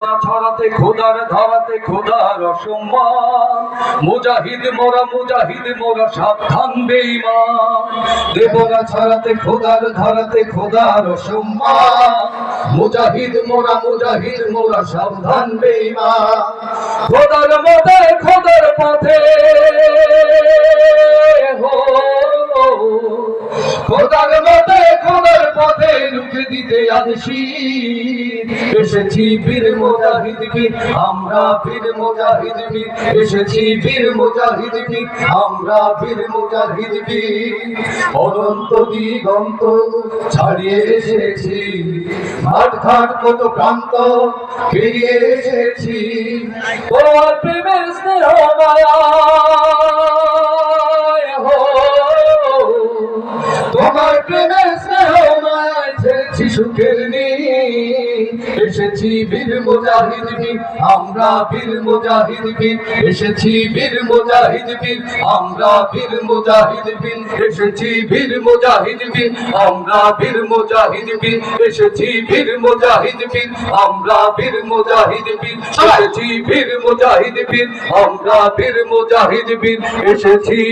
ছড়াতে খোদার ধরাতে খোদার অসম্মান মুজাহিদ মোরা সাবধান বেঈমান দেব না ছড়াতে খোদার ধরাতে খোদার অসম্মান মুজাহিদ মোরা সাবধান বেঈমান খোদার মতে খোদার পথে খোদার মতে খোদার পথে রুখে দিতে আসি এসেছি বীর মুজাহিদ বীর আমরা বীর মুজাহিদ বীর এসেছি বীর মুজাহিদ বীর আমরা বীর মুজাহিদ বীর অনন্ত দিগন্ত ছাড়িয়ে এসেছি মাঠ ঘাট কত প্রান্ত পেরিয়ে এসেছি তোমার প্রেমের স্নেহ মায়া তোমার প্রেমের স্নেহ মায়ায় ছেড়েছি সুখের নীড় এসেছি বীর মুজাহিদ বীর আমরা বীর মুজাহিদ বীর এসেছি বীর মুজাহিদ বীর আমরা বীর মুজাহিদ বীর এসেছি বীর মুজাহিদ বীর আমরা বীর মুজাহিদ বীর এসেছি বীর মুজাহিদ বীর আমরা বীর মুজাহিদ বীর এসেছি বীর মুজাহিদ বীর আমরা বীর মুজাহিদ বীর এসেছি